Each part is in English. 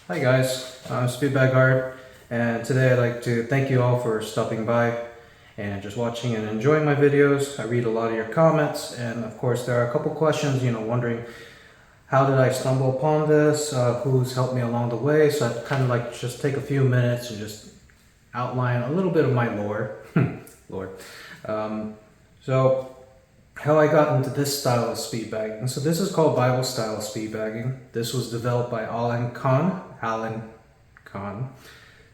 Hi guys, I'm Speedbag, and today I'd like to thank you all for stopping by and just watching and enjoying my videos. I read a lot of your comments, and of course there are a couple questions, wondering how did I stumble upon this, who's helped me along the way. So I'd kind of like just take a few minutes and just outline a little bit of my lore. Lord. So how I got into this style of speedbagging. So this is called Bible style speedbagging. This was developed by Alan Kahn,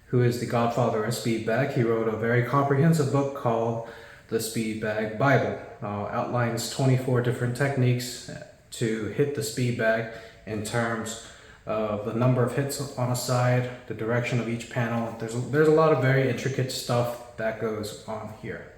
who is the godfather of speedbag. He wrote a very comprehensive book called the Speedbag Bible. Outlines 24 different techniques to hit the speedbag in terms of the number of hits on a side, the direction of each panel. There's a lot of very intricate stuff that goes on here.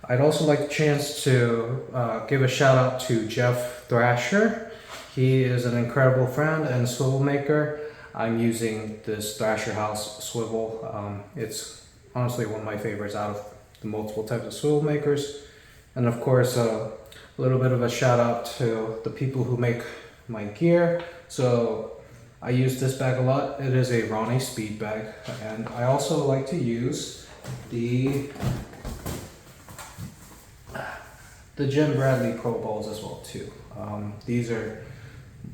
I'd also like the chance to give a shout out to Jeff Thrasher. He is an incredible friend and swivel maker. I'm using this Thrasherhouse swivel. It's honestly one of my favorites out of the multiple types of swivel makers. And of course, a little bit of a shout out to the people who make my gear. So I use this bag a lot. It is a Roni speed bag. And I also like to use the Jim Bradley Pro Bowls as well too. These are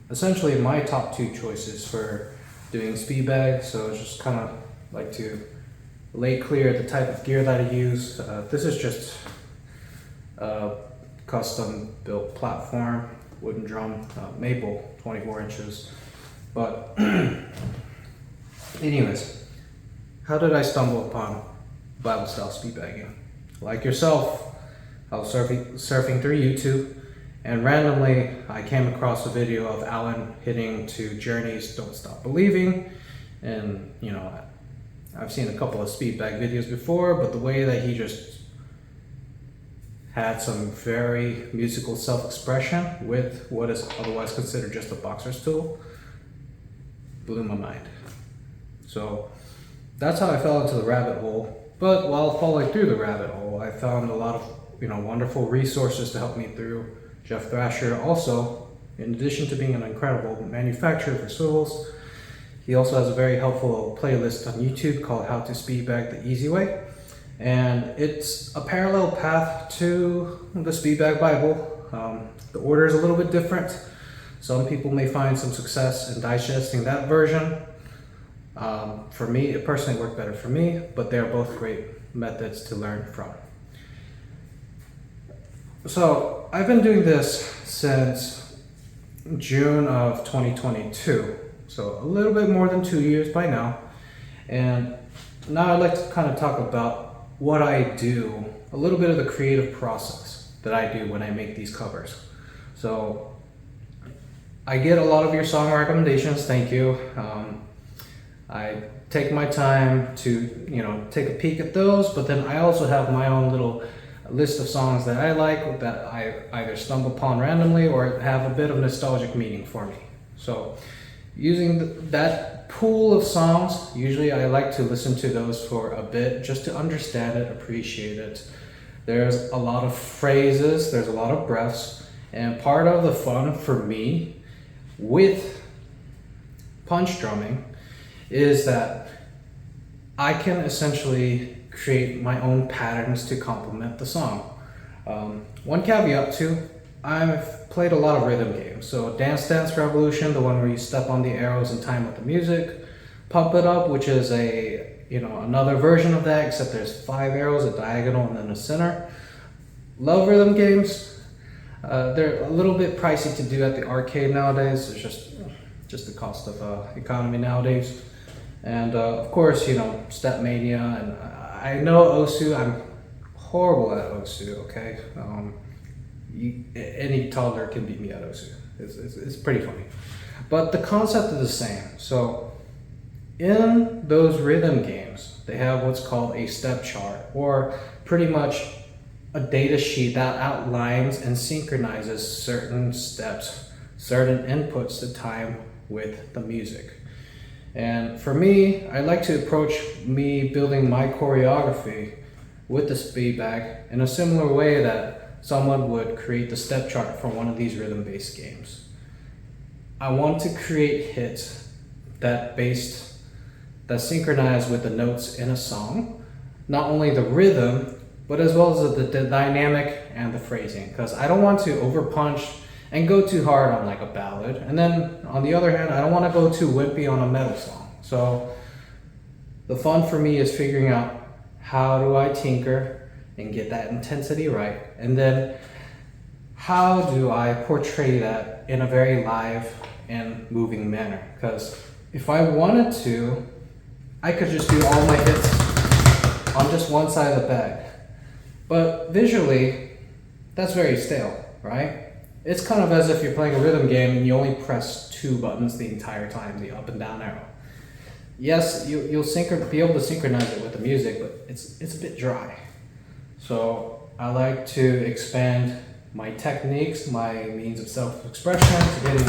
essentially my top two choices for doing speed bag. So just kind of like to lay clear the type of gear that I use. This is just a custom built platform, wooden drum, maple, 24 inches. But anyways, how did I stumble upon Bible style speed bagging? Like yourself, I was surfing through YouTube, and randomly I came across a video of Alan hitting to Journey's Don't Stop Believing. And I've seen a couple of speedbag videos before, but the way that he just had some very musical self-expression with what is otherwise considered just a boxer's tool blew my mind. So that's how I fell into the rabbit hole. But while falling through the rabbit hole, I found a lot of wonderful resources to help me through. Jeff Thrasher also, in addition to being an incredible manufacturer for swivels, he also has a very helpful playlist on YouTube called How to Speedbag the Easy Way. And it's a parallel path to the Speedbag Bible. The order is a little bit different. Some people may find some success in digesting that version. For me, it personally worked better for me, but they're both great methods to learn from. So I've been doing this since June of 2022, so a little bit more than 2 years by now. And now I'd like to kind of talk about what I do, a little bit of the creative process that I do when I make these covers. So I get a lot of your song recommendations, thank you. I take my time to take a peek at those, but then I also have my own little list of songs that I like that I either stumble upon randomly or have a bit of nostalgic meaning for me. So using that pool of songs, usually I like to listen to those for a bit just to understand it, appreciate it. There's a lot of phrases, there's a lot of breaths, and part of the fun for me with punch drumming is that I can essentially create my own patterns to complement the song. One caveat too, I've played a lot of rhythm games. So Dance Dance Revolution, the one where you step on the arrows in time with the music. Pump It Up, which is another version of that, except there's 5 arrows, a diagonal and then a center. Love rhythm games. They're a little bit pricey to do at the arcade nowadays. It's just the cost of economy nowadays. And of course, Step Mania, and I know Osu. I'm horrible at Osu, okay? Any toddler can beat me at Osu. It's pretty funny. But the concept is the same. So in those rhythm games, they have what's called a step chart, or pretty much a data sheet that outlines and synchronizes certain steps, certain inputs to time with the music. And for me, I like to approach me building my choreography with the speed bag in a similar way that someone would create the step chart for one of these rhythm-based games. I want to create hits that's synchronized with the notes in a song. Not only the rhythm, but as well as the dynamic and the phrasing. Because I don't want to overpunch and go too hard on like a ballad. And then on the other hand, I don't want to go too wimpy on a metal song. So the fun for me is figuring out how do I tinker and get that intensity right. And then how do I portray that in a very live and moving manner? Because if I wanted to, I could just do all my hits on just one side of the bag. But visually, that's very stale, right? It's kind of as if you're playing a rhythm game and you only press 2 buttons the entire time, the up and down arrow. Yes, you'll be able to synchronize it with the music, but it's a bit dry. So I like to expand my techniques, my means of self-expression, to getting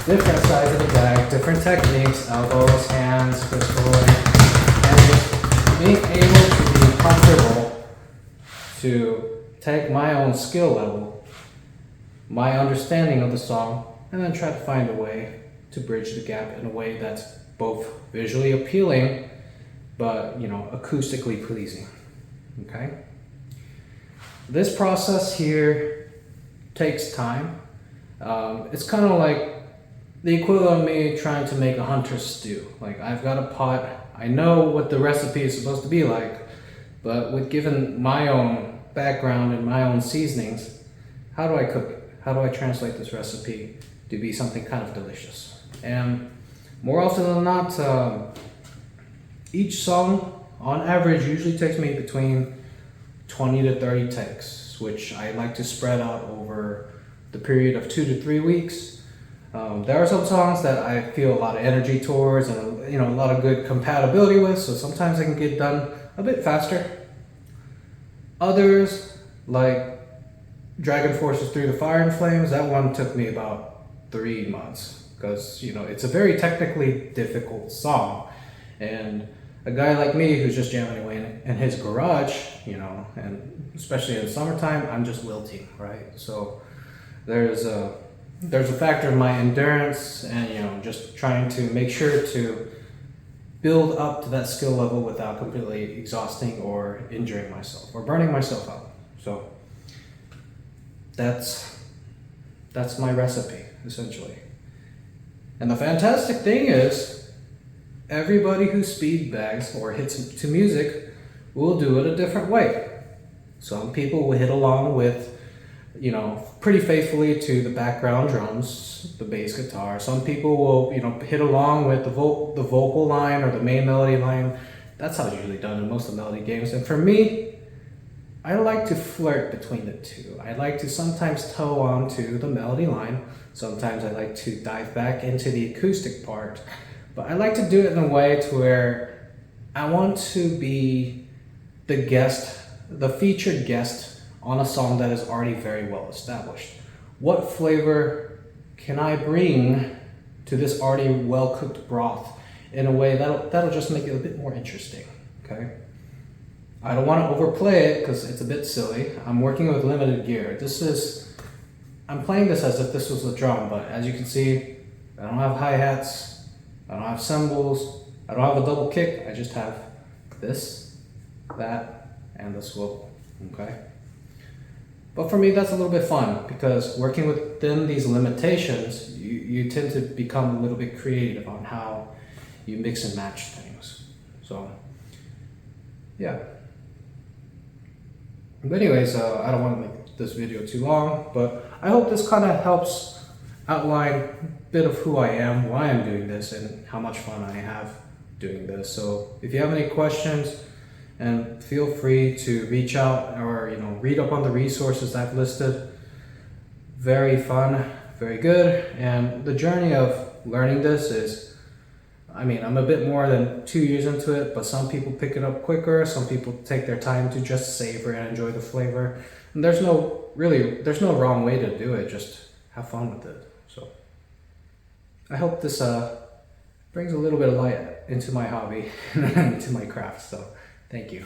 different sides of the bag, different techniques, elbows, hands, fist rolling, and just being able to be comfortable to take my own skill level, my understanding of the song, and then try to find a way to bridge the gap in a way that's both visually appealing, but acoustically pleasing. Okay? This process here takes time. It's kind of like the equivalent of me trying to make a hunter's stew. Like, I've got a pot, I know what the recipe is supposed to be like, but with given my own background and my own seasonings, how do I cook it? How do I translate this recipe to be something kind of delicious? And more often than not, each song on average usually takes me between 20 to 30 takes, which I like to spread out over the period of 2 to 3 weeks. There are some songs that I feel a lot of energy towards and a lot of good compatibility with, so sometimes I can get done a bit faster. Others, like Dragon Forces Through the Fire and Flames, that one took me about 3 months because it's a very technically difficult song, and a guy like me who's just jamming away in his garage, and especially in the summertime, I'm just wilting, right? So there's a factor of my endurance and just trying to make sure to build up to that skill level without completely exhausting or injuring myself or burning myself out. So that's my recipe, essentially. And the fantastic thing is, everybody who speed bags or hits to music will do it a different way. Some people will hit along with, pretty faithfully to the background drums, the bass guitar. Some people will, hit along with the vocal line or the main melody line. That's how it's usually done in most of the melody games. And for me, I like to flirt between the two. I like to sometimes toe onto the melody line. Sometimes I like to dive back into the acoustic part. But I like to do it in a way to where I want to be the guest, the featured guest on a song that is already very well established. What flavor can I bring to this already well-cooked broth in a way that'll just make it a bit more interesting, okay? I don't want to overplay it because it's a bit silly. I'm working with limited gear. I'm playing this as if this was a drum, but as you can see, I don't have hi-hats, I don't have cymbals, I don't have a double kick, I just have this, that, and the swivel, okay? But for me, that's a little bit fun because working within these limitations, you tend to become a little bit creative on how you mix and match things. So, yeah. But anyways, I don't want to make this video too long, but I hope this kind of helps outline a bit of who I am, why I'm doing this, and how much fun I have doing this. So if you have any questions, and feel free to reach out or read up on the resources I've listed. Very fun, very good, and the journey of learning this is, I'm a bit more than 2 years into it, but some people pick it up quicker, some people take their time to just savor and enjoy the flavor. And there's no wrong way to do it, just have fun with it. So I hope this brings a little bit of light into my hobby and into my craft. So thank you.